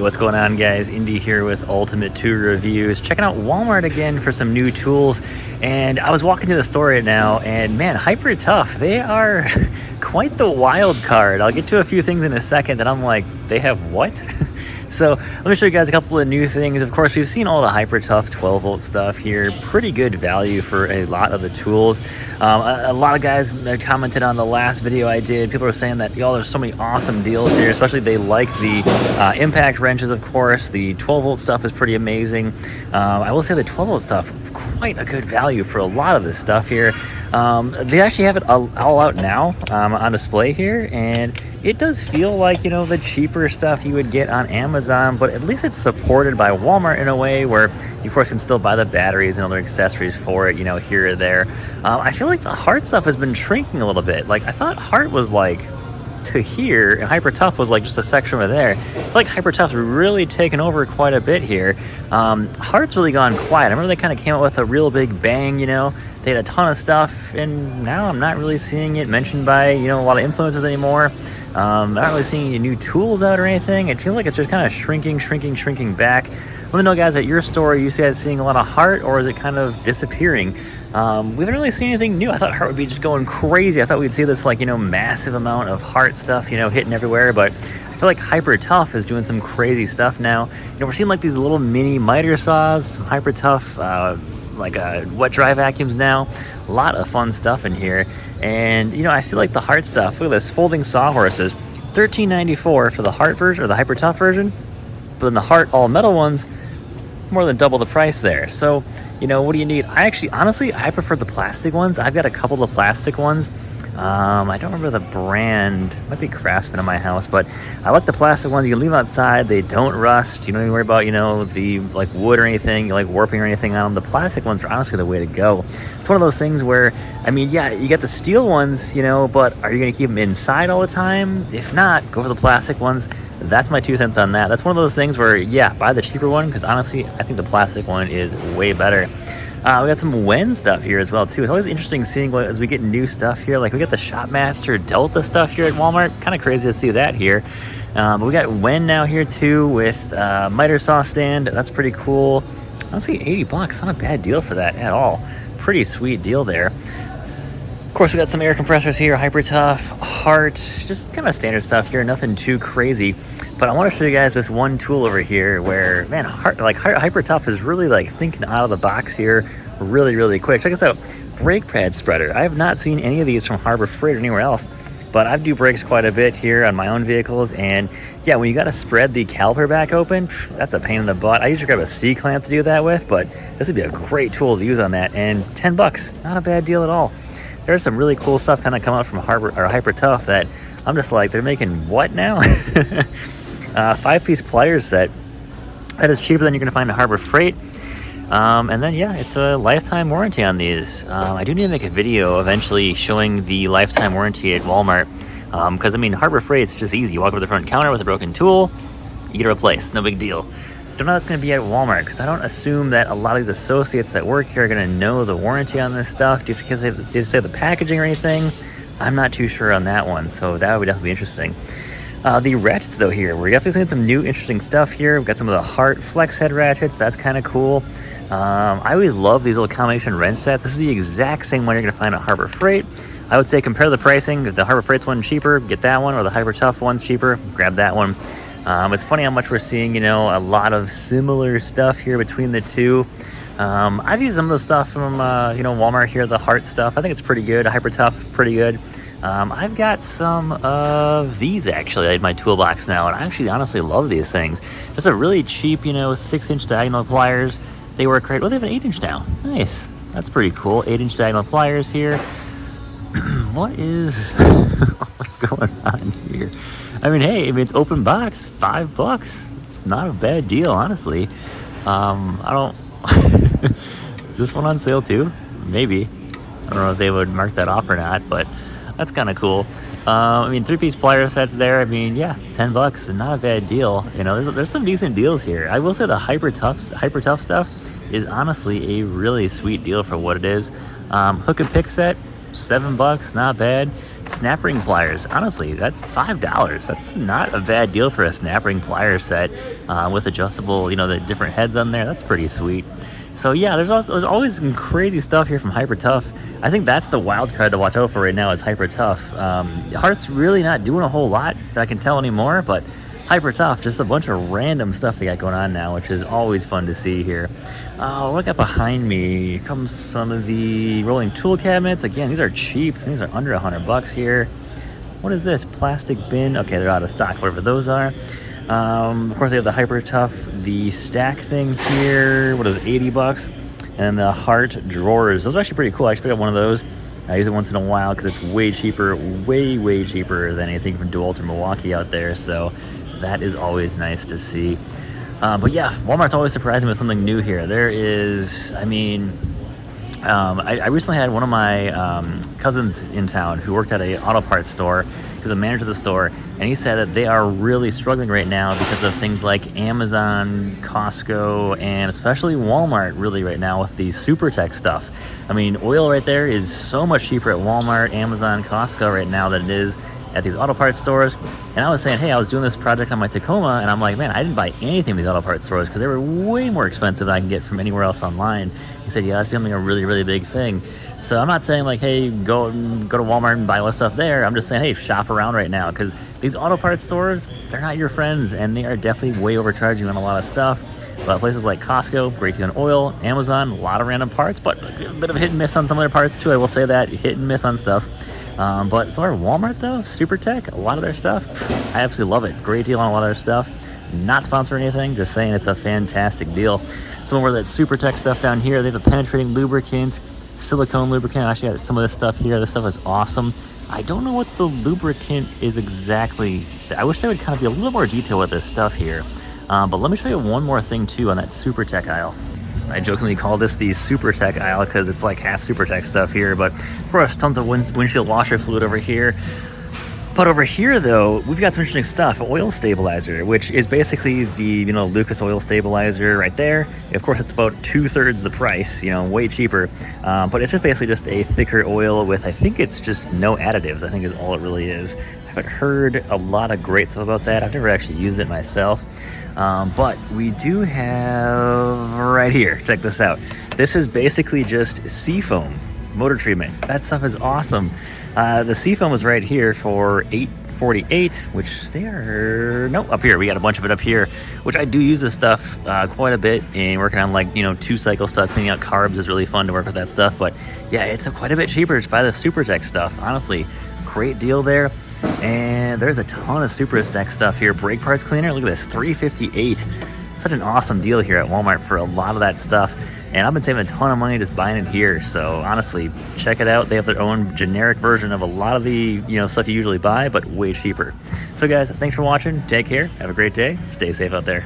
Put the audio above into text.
What's going on, guys? Indy here with Ultimate 2 Reviews. Checking out Walmart again for some new tools. And I was walking to the store right now, and man, Hyper Tough, they are quite the wild card. I'll get to a few things in a second that I'm like, they have what? So let me show you guys a couple of new things. Of course, we've seen all the Hyper Tough 12 volt stuff here. Pretty good value for a lot of the tools. A lot of guys commented on the last video I did. People are saying that, y'all, there's so many awesome deals here, especially they like the impact wrenches, of course. The 12 volt stuff is pretty amazing. I will say the 12 volt stuff, quite a good value for a lot of this stuff here. They actually have it all out now on display here, and it does feel like, you know, the cheaper stuff you would get on Amazon, but at least it's supported by Walmart in a way where you, of course, can still buy the batteries and other accessories for it, you know, here or there. I feel like the Hart stuff has been shrinking a little bit. Like, I thought Hart was like to here, and Hyper Tough was like just a section over there. I feel like Hyper Tough's really taken over quite a bit here. Hart's really gone quiet. I remember they kind of came out with a real big bang, you know. They had a ton of stuff, and now I'm not really seeing it mentioned by, you know, a lot of influencers anymore. I'm not really seeing any new tools out or anything. I feel like it's just kind of shrinking back. Let me know, guys, at your store, are you guys seeing a lot of Hart, or is it kind of disappearing? We haven't really seen anything new. I thought Hart would be just going crazy. I thought we'd see this, like, you know, massive amount of Hart stuff, you know, hitting everywhere, but I feel like Hyper Tough is doing some crazy stuff now. You know, we're seeing like these little mini miter saws, some Hyper Tough, like wet dry vacuums now. A lot of fun stuff in here. And, you know, I see like the Hart stuff. Look at this, folding sawhorses, $13.94 for the Hart version, or the Hyper Tough version. But then the Hart all metal ones, more than double the price there. So, you know, what do you need? Honestly, I prefer the plastic ones. I've got a couple of the plastic ones. I don't remember the brand. It might be Craftsman in my house, but I like the plastic ones. You can leave them outside. They don't rust. You don't even worry about, you know, the like wood or anything, like warping or anything on them. The plastic ones are honestly the way to go. It's one of those things where, I mean, yeah, you get the steel ones, you know, but are you going to keep them inside all the time? If not, go for the plastic ones. That's my 2 cents on that. That's one of those things where, yeah, buy the cheaper one, because honestly, I think the plastic one is way better. We got some Wen stuff here as well, too. It's always interesting seeing as we get new stuff here. Like, we got the Shopmaster Delta stuff here at Walmart. Kind of crazy to see that here. But we got Wen now here, too, with miter saw stand. That's pretty cool. Honestly, $80. Not a bad deal for that at all. Pretty sweet deal there. Of course, we got some air compressors here, Hyper Tough, Hart, just kind of standard stuff here, nothing too crazy. But I want to show you guys this one tool over here where, man, Hyper Tough is really like thinking out of the box here really quick. Check this out, brake pad spreader. I have not seen any of these from Harbor Freight or anywhere else, but I do brakes quite a bit here on my own vehicles, and yeah, when you got to spread the caliper back open, that's a pain in the butt. I usually grab a C-clamp to do that with, but this would be a great tool to use on that, and $10, not a bad deal at all. There's some really cool stuff kind of coming out from Hyper Tough that I'm just like, they're making what now? 5-piece pliers set. That is cheaper than you're going to find at Harbor Freight. And then, yeah, it's a lifetime warranty on these. I do need to make a video eventually showing the lifetime warranty at Walmart. Because, I mean, Harbor Freight's just easy. You walk over the front counter with a broken tool, you get it replaced. No big deal. Don't know how it's going to be at Walmart, because I don't assume that a lot of these associates that work here are going to know the warranty on this stuff. Do you say the packaging or anything? I'm not too sure on that one, so that would definitely be interesting. The ratchets, though, here, we're definitely seeing some new interesting stuff here. We've got some of the Hart flex head ratchets. That's kind of cool. I always love these little combination wrench sets. This is the exact same one you're going to find at Harbor Freight. I would say compare the pricing. If the Harbor Freight's one cheaper, get that one, or the Hyper Tough one's cheaper, grab that one. It's funny how much we're seeing, you know, a lot of similar stuff here between the two. I've used some of the stuff from, you know, Walmart here, the Hart stuff. I think it's pretty good. Hyper Tough, pretty good. I've got some of these actually in my toolbox now, and I actually honestly love these things. Just a really cheap, you know, 6-inch diagonal pliers. They work great. Well, they have an 8-inch now. Nice. That's pretty cool. 8-inch diagonal pliers here. What's going on here? I mean, hey, it's open box, $5. It's not a bad deal, honestly. I don't. Is this one on sale too? Maybe. I don't know if they would mark that off or not, but that's kind of cool. I mean, 3-piece plier sets there. I mean, yeah, $10, not a bad deal. You know, there's some decent deals here. I will say the Hyper Tough stuff is honestly a really sweet deal for what it is. Hook and pick set, $7, not bad. snap ring pliers. Honestly, that's $5. That's not a bad deal for a snap ring plier set with adjustable, you know, the different heads on there. That's pretty sweet. So yeah, there's always some crazy stuff here from Hyper Tough. I think that's the wild card to watch out for right now is Hyper Tough. Heart's really not doing a whole lot that I can tell anymore, but Hyper Tough, just a bunch of random stuff they got going on now, which is always fun to see here. What I got behind me comes some of the rolling tool cabinets. Again, these are cheap. These are under $100 here. What is this? Plastic bin. Okay, they're out of stock, whatever those are. Of course, they have the Hyper Tough, the stack thing here. What is it, $80? And the Heart drawers. Those are actually pretty cool. I actually picked up one of those. I use it once in a while because it's way cheaper, way cheaper than anything from DeWalt or Milwaukee out there. So that is always nice to see. But yeah, Walmart's always surprising with something new here. There is, I mean, I recently had one of my cousins in town who worked at a auto parts store. He was a manager of the store, and he said that they are really struggling right now because of things like Amazon, Costco, and especially Walmart really right now with the Super Tech stuff. I mean, oil right there is so much cheaper at Walmart, Amazon, Costco right now than it is at these auto parts stores. And I was saying, hey, I was doing this project on my Tacoma, and I'm like, man, I didn't buy anything from these auto parts stores because they were way more expensive than I can get from anywhere else online. He said, yeah, that's becoming a really big thing. So I'm not saying like, hey, go to Walmart and buy all the stuff there. I'm just saying, hey, shop around right now because these auto parts stores, they're not your friends, and they are definitely way overcharging on a lot of stuff. But places like Costco, great deal on oil, Amazon, a lot of random parts, but a bit of hit and miss on some of their parts too. I will say that, hit and miss on stuff. But so our Walmart though, Super Tech, a lot of their stuff, I absolutely love it. Great deal on a lot of their stuff. Not sponsoring anything, just saying it's a fantastic deal. Some more of that Super Tech stuff down here. They have a penetrating lubricant, silicone lubricant. I actually got some of this stuff here. This stuff is awesome. I don't know what the lubricant is exactly. I wish they would kind of be a little more detailed with this stuff here. But let me show you one more thing too on that Super Tech aisle. I jokingly call this the Super Tech aisle because it's like half Super Tech stuff here, but of course tons of windshield washer fluid over here. But over here though, we've got some interesting stuff. Oil stabilizer, which is basically the, you know, Lucas oil stabilizer right there. Of course it's about 2/3 the price, you know, way cheaper. But it's just basically just a thicker oil with, I think it's just no additives, I think is all it really is. I haven't heard a lot of great stuff about that. I've never actually used it myself. But we do have right here, check this out. This is basically just Seafoam motor treatment. That stuff is awesome. The Seafoam is right here for $8.48, which they are, nope, up here. We got a bunch of it up here, which I do use this stuff quite a bit in working on, like, you know, 2-cycle stuff. Cleaning out carbs is really fun to work with that stuff. But yeah, it's quite a bit cheaper to buy the Super Tech stuff. Honestly, great deal there. And there's a ton of Super Tech stuff here. Brake parts cleaner, look at this, $3.58. Such an awesome deal here at Walmart for a lot of that stuff. And I've been saving a ton of money just buying it here. So honestly, check it out. They have their own generic version of a lot of the, you know, stuff you usually buy, but way cheaper. So guys, thanks for watching. Take care. Have a great day. Stay safe out there.